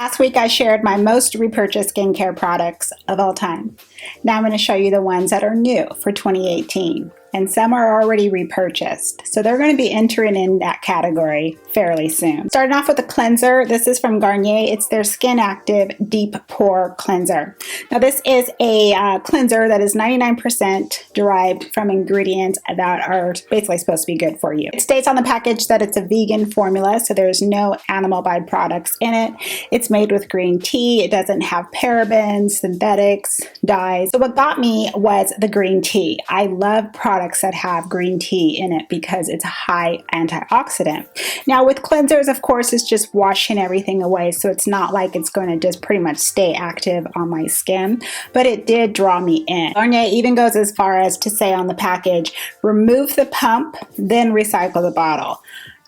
Last week I shared my most repurchased skincare products of all time. Now I'm going to show you the ones that are new for 2018. And some are already repurchased. So they're going to be entering in that category fairly soon. Starting off with a cleanser. This is from Garnier. It's their Skinactive Deep Pore Cleanser. Now this is a cleanser that is 99% derived from ingredients that are basically supposed to be good for you. It states on the package that it's a vegan formula, so there's no animal byproducts in it. It's made with green tea. It doesn't have parabens, synthetics, dyes. So what got me was the green tea. I love products that have green tea in it because it's a high antioxidant. Now with cleansers, of course, it's just washing everything away, so it's not like it's going to just pretty much stay active on my skin, but it did draw me in. Garnier even goes as far as to say on the package, remove the pump, then recycle the bottle.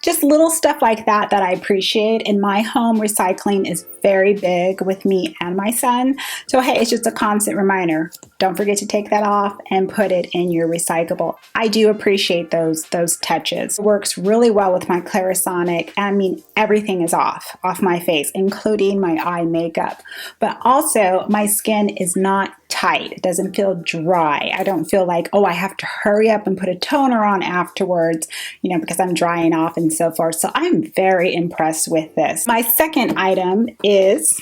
Just little stuff like that that I appreciate. In my home, recycling is very big with me and my son. So hey, it's just a constant reminder. Don't forget to take that off and put it in your recyclable. I do appreciate those touches. It works really well with my Clarisonic. I mean, everything is off my face, including my eye makeup. But also, my skin is not tight. It doesn't feel dry. I don't feel like, oh, I have to hurry up and put a toner on afterwards, you know, because I'm drying off and so forth. So I'm very impressed with this. My second item is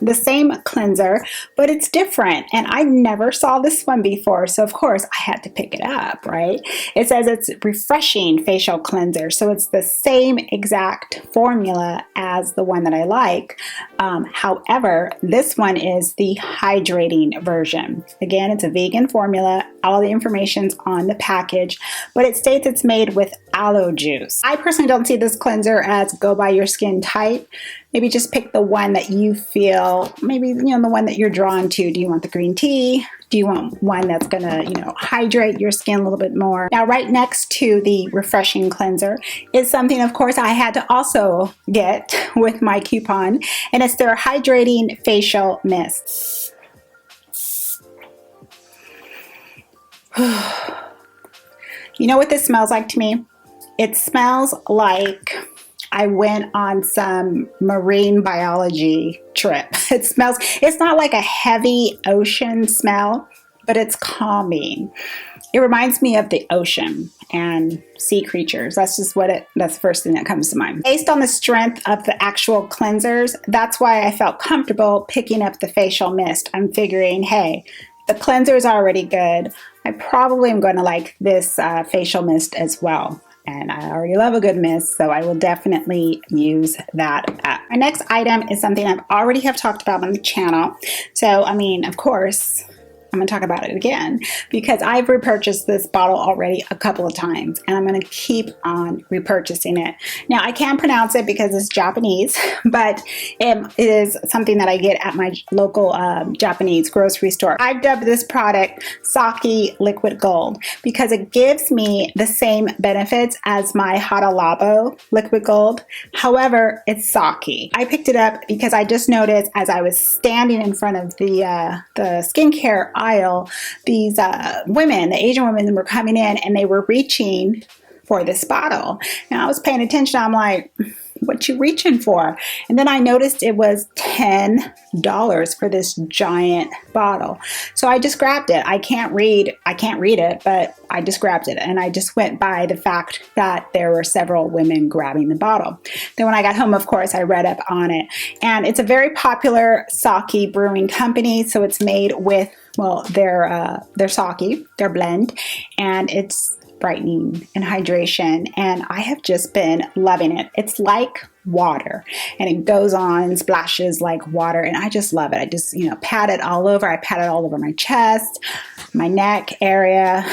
the same cleanser, but it's different. And I never saw this one before. So of course I had to pick it up, right? It says it's refreshing facial cleanser. So it's the same exact formula as the one that I like. However, this one is the hydrating version. Again, it's a vegan formula. All the information's on the package, but it states it's made with aloe juice. I personally don't see this cleanser as go by your skin type. Maybe just pick the one that you feel, maybe, you know, the one that you're drawn to. Do you want the green tea? Do you want one that's gonna, you know, hydrate your skin a little bit more? Now, right next to the refreshing cleanser is something, of course, I had to also get with my coupon, and it's their hydrating facial mist. You know what this smells like to me? It smells like I went on some marine biology trip. It smells, it's not like a heavy ocean smell, but it's calming. It reminds me of the ocean and sea creatures. That's just that's the first thing that comes to mind. Based on the strength of the actual cleansers, that's why I felt comfortable picking up the facial mist. I'm figuring, hey, the cleanser is already good. I probably am going to like this facial mist as well. And I already love a good mist, so I will definitely use that up. Our next item is something I've already talked about on the channel. So, I mean, of course, I'm going to talk about it again because I've repurchased this bottle already a couple of times, and I'm going to keep on repurchasing it. Now, I can't pronounce it because it's Japanese, but it is something that I get at my local Japanese grocery store. I've dubbed this product Sake Liquid Gold because it gives me the same benefits as my Hada Labo Liquid Gold. However, it's sake. I picked it up because I just noticed as I was standing in front of the skincare aisle, these women, the Asian women, were coming in and they were reaching for this bottle. And I was paying attention. I'm like, what you reaching for? And then I noticed it was $10 for this giant bottle. So I just grabbed it. I can't read it, but I just grabbed it. And I just went by the fact that there were several women grabbing the bottle. Then when I got home, of course, I read up on it. And it's a very popular sake brewing company. So it's made with, well, their sake, their blend, and it's brightening and hydration, and I have just been loving it. It's like water, and it goes on, splashes like water, and I just love it. I just, you know, pat it all over. I pat it all over my chest, my neck area.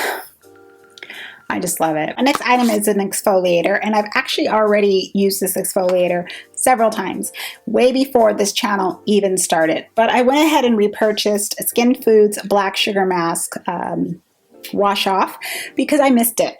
I just love it. My next item is an exfoliator, and I've actually already used this exfoliator several times, way before this channel even started. But I went ahead and repurchased Skinfood's Black Sugar Mask wash off because I missed it.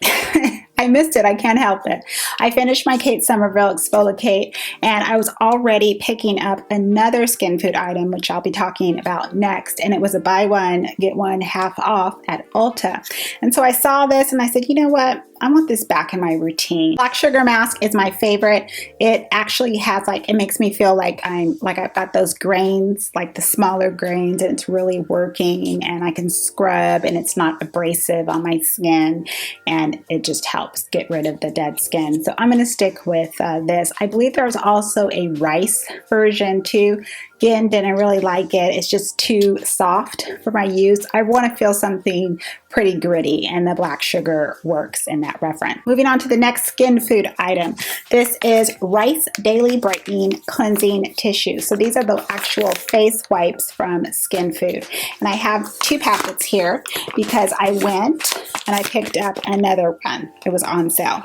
I missed it. I can't help it. I finished my Kate Somerville Exfoliate, and I was already picking up another Skinfood item, which I'll be talking about next. And it was a buy one, get one half off at Ulta. And so I saw this and I said, you know what? I want this back in my routine. Black sugar mask is my favorite. It actually has it makes me feel like I've got those grains, like the smaller grains, and it's really working, and I can scrub and it's not abrasive on my skin, and it just helps get rid of the dead skin. So I'm going to stick with this. I believe there's also a rice version too. Again, didn't really like it. It's just too soft for my use. I want to feel something pretty gritty, and the black sugar works in that reference. Moving on to the next Skinfood item. This is Rice Daily Brightening Cleansing Tissue. So these are the actual face wipes from Skinfood. And I have 2 packets here because I went and I picked up another one. It was on sale.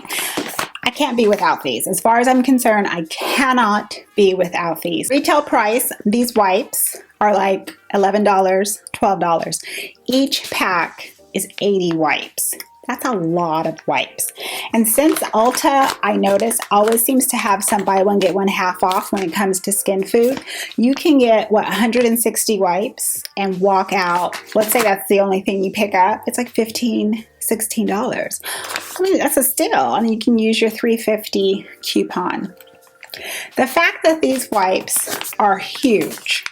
I can't be without these. As far as I'm concerned, I cannot be without these. Retail price, these wipes are like $11, $12. Each pack is 80 wipes. That's a lot of wipes. And since Ulta, I notice, always seems to have some buy one, get one half off when it comes to Skinfood, you can get, 160 wipes and walk out. Let's say that's the only thing you pick up. It's like $15, $16. I mean, that's a steal. I mean, you can use your $3.50 coupon. The fact that these wipes are huge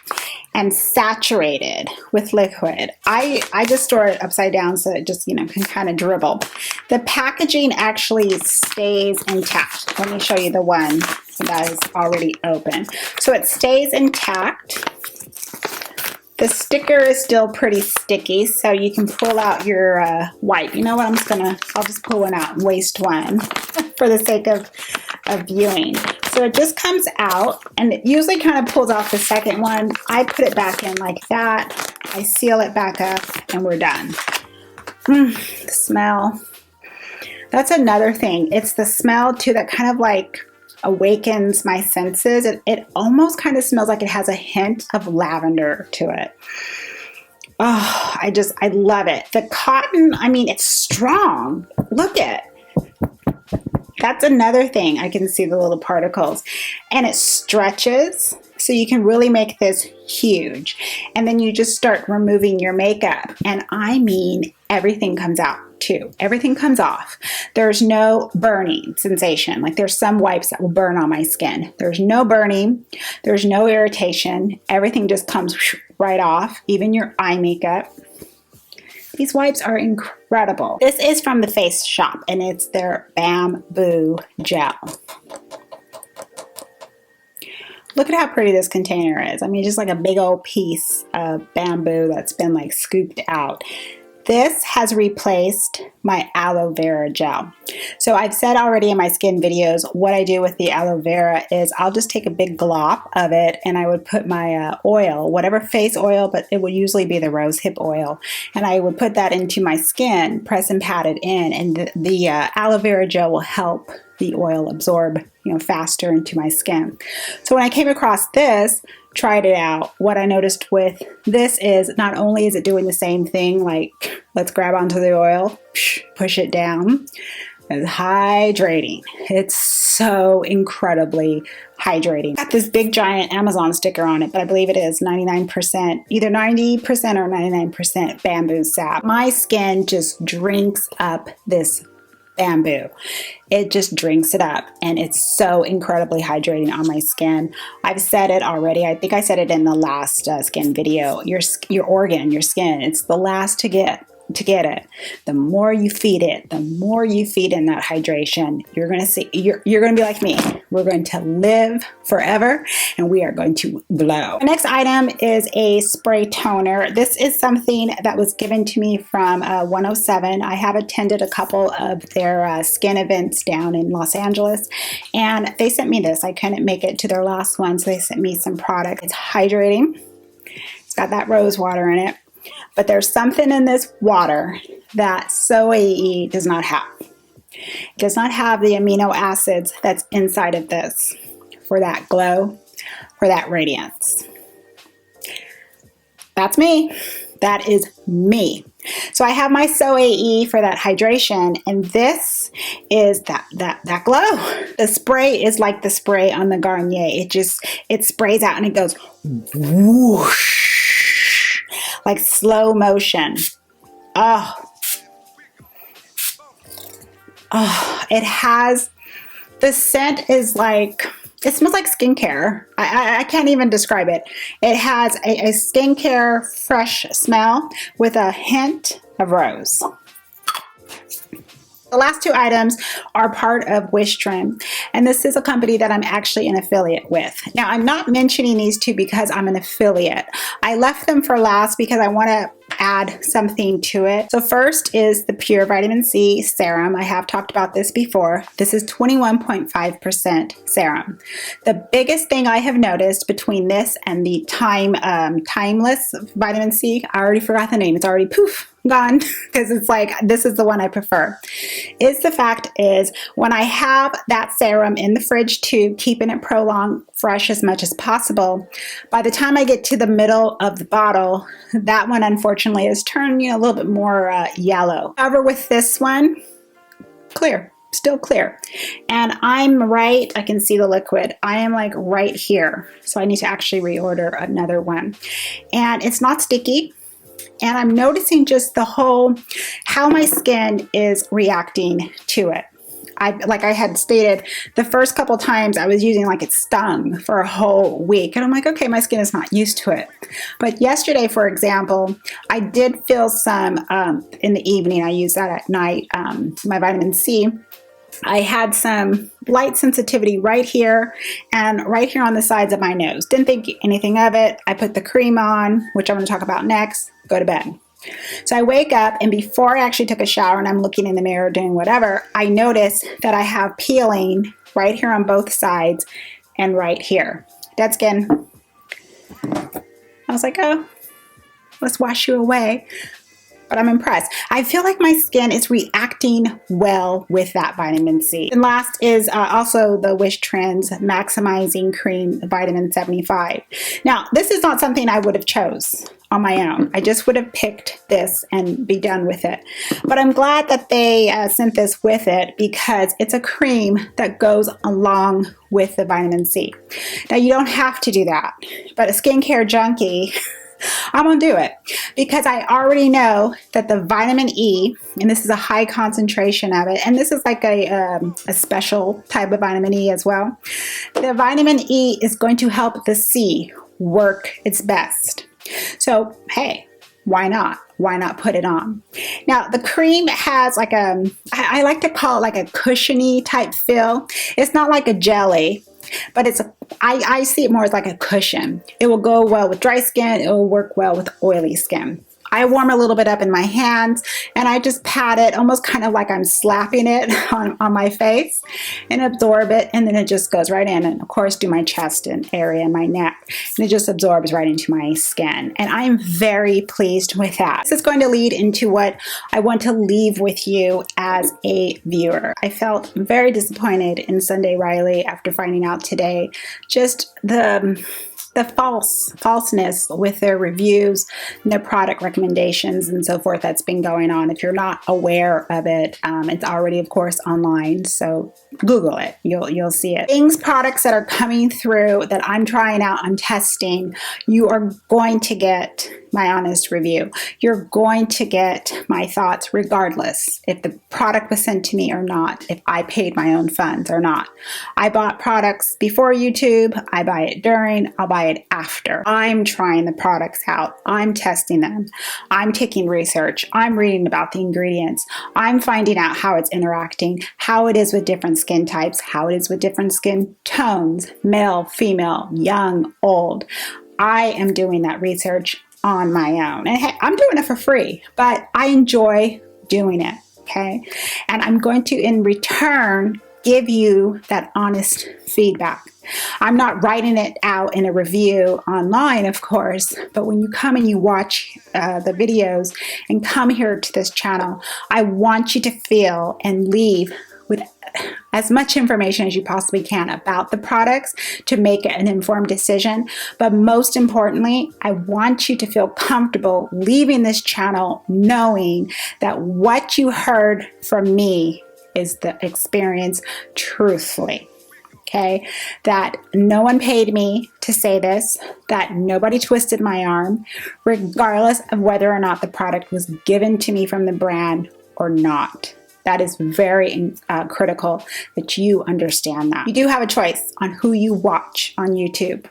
and saturated with liquid, I just store it upside down so it just, can kind of dribble. The packaging actually stays intact. Let me show you the one that is already open. So it stays intact. The sticker is still pretty sticky, so you can pull out your wipe. You know what, I'll just pull one out and waste one for the sake of viewing. So it just comes out, and it usually kind of pulls off the second one. I put it back in like that. I seal it back up, and we're done. The smell. That's another thing. It's the smell too that kind of awakens my senses. It almost kind of smells like it has a hint of lavender to it. Oh, I love it. The cotton, it's strong. Look at it. That's another thing. I can see the little particles, and it stretches, so you can really make this huge. And then you just start removing your makeup, and everything comes out too. Everything comes off. There's no burning sensation. Like there's some wipes that will burn on my skin. There's no burning. There's no irritation. Everything just comes right off, even your eye makeup. These wipes are incredible. This is from the Face Shop, and it's their bamboo gel. Look at how pretty this container is. Just like a big old piece of bamboo that's been scooped out. This has replaced my aloe vera gel. So I've said already in my skin videos, what I do with the aloe vera is I'll just take a big glop of it, and I would put my oil, whatever face oil, but it would usually be the rosehip oil, and I would put that into my skin, press and pat it in, and the aloe vera gel will help the oil absorb faster into my skin. So when I came across this, tried it out, what I noticed with this is not only is it doing the same thing, let's grab onto the oil, push it down, it's hydrating. It's so incredibly hydrating. Got this big giant Amazon sticker on it, but I believe it is 99%, either 90% or 99% bamboo sap. My skin just drinks up this bamboo. It just drinks it up, and it's so incredibly hydrating on my skin. I've said it already. I think I said it in the last skin video. Your skin, it's the last to get it. The more you feed it, the more you feed in that hydration, you're going to see, you're going to be like me. We're going to live forever, and we are going to glow. The next item is a spray toner. This is something that was given to me from 107. I have attended a couple of their skin events down in Los Angeles, and they sent me this. I couldn't make it to their last one, so they sent me some product. It's hydrating. It's got that rose water in it. But there's something in this water that SOAE does not have. It does not have the amino acids that's inside of this for that glow, for that radiance. That's me. That is me. So I have my SOAE for that hydration, and this is that glow. The spray is like the spray on the Garnier. It sprays out and it goes whoosh, like slow motion. Oh, it has, the scent is like, it smells like skincare. I can't even describe it. It has a skincare fresh smell with a hint of rose. The last two items are part of Wish Trim, and this is a company that I'm actually an affiliate with. Now, I'm not mentioning these two because I'm an affiliate. I left them for last because I want to add something to it. So first is the Pure Vitamin C Serum. I have talked about this before. This is 21.5% serum. The biggest thing I have noticed between this and the Timeless Vitamin C, I already forgot the name. It's already poof, gone, because it's like, this is the one I prefer, is the fact is when I have that serum in the fridge tube, keeping it prolonged fresh as much as possible, by the time I get to the middle of the bottle, that one unfortunately has turned, a little bit more yellow. However, with this one, clear, still clear. And I'm right, I can see the liquid. I am like right here. So I need to actually reorder another one. And it's not sticky. And I'm noticing just how my skin is reacting to it. Like I had stated, the first couple times I was using, like, it stung for a whole week. And I'm like, okay, my skin is not used to it. But yesterday, for example, I did feel some in the evening. I use that at night, my vitamin C. I had some light sensitivity right here and right here on the sides of my nose. Didn't think anything of it. I put the cream on, which I'm going to talk about next, go to bed. So I wake up, and before I actually took a shower and I'm looking in the mirror doing whatever, I notice that I have peeling right here on both sides and right here. Dead skin. I was like, oh, let's wash you away. But I'm impressed. I feel like my skin is reacting well with that vitamin C. And last is also the Wish Trends Maximizing Cream Vitamin 75. Now, this is not something I would have chose on my own. I just would have picked this and be done with it. But I'm glad that they sent this with it because it's a cream that goes along with the vitamin C. Now, you don't have to do that, but a skincare junkie, I'm gonna do it because I already know that the vitamin E, and this is a high concentration of it, and this is like a special type of vitamin E as well. The vitamin E is going to help the C work its best. So, hey, why not? Why not put it on? Now, the cream has like I like to call it like a cushiony type feel. It's not like a jelly, but I see it more as like a cushion. It will go well with dry skin. It will work well with oily skin. I warm a little bit up in my hands and I just pat it almost kind of like I'm slapping it on my face and absorb it, and then it just goes right in, and of course do my chest and area and my neck, and it just absorbs right into my skin, and I'm very pleased with that. This is going to lead into what I want to leave with you as a viewer. I felt very disappointed in Sunday Riley after finding out today just the falseness with their reviews and their product recommendations and so forth that's been going on. If you're not aware of it, it's already, of course, online. So Google it. You'll see it. Products that are coming through that I'm trying out, I'm testing, you are going to get my honest review. You're going to get my thoughts regardless if the product was sent to me or not, if I paid my own funds or not. I bought products before YouTube. I buy it during. I'll buy it after. I'm trying the products out. I'm testing them. I'm taking research. I'm reading about the ingredients. I'm finding out how it's interacting, how it is with different skin types, how it is with different skin tones, male, female, young, old. I am doing that research on my own. And hey, I'm doing it for free, but I enjoy doing it, okay? And I'm going to, in return, give you that honest feedback. I'm not writing it out in a review online, of course, but when you come and you watch the videos and come here to this channel, I want you to feel and leave with as much information as you possibly can about the products to make an informed decision. But most importantly, I want you to feel comfortable leaving this channel knowing that what you heard from me is the experience truthfully. Okay, that no one paid me to say this, that nobody twisted my arm, regardless of whether or not the product was given to me from the brand or not. That is very critical that you understand that. You do have a choice on who you watch on YouTube.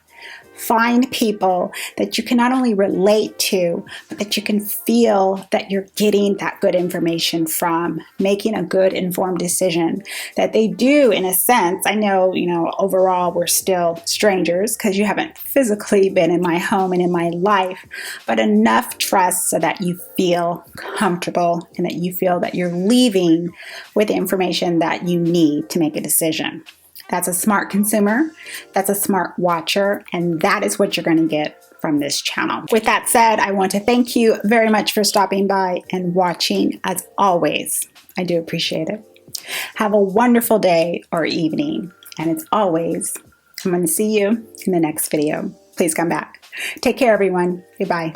Find people that you can not only relate to, but that you can feel that you're getting that good information from, making a good informed decision. That they do, in a sense, I know, overall we're still strangers because you haven't physically been in my home and in my life, but enough trust so that you feel comfortable and that you feel that you're leaving with the information that you need to make a decision. That's a smart consumer, that's a smart watcher, and that is what you're going to get from this channel. With that said, I want to thank you very much for stopping by and watching. As always, I do appreciate it. Have a wonderful day or evening, and as always, I'm going to see you in the next video. Please come back. Take care, everyone. Goodbye.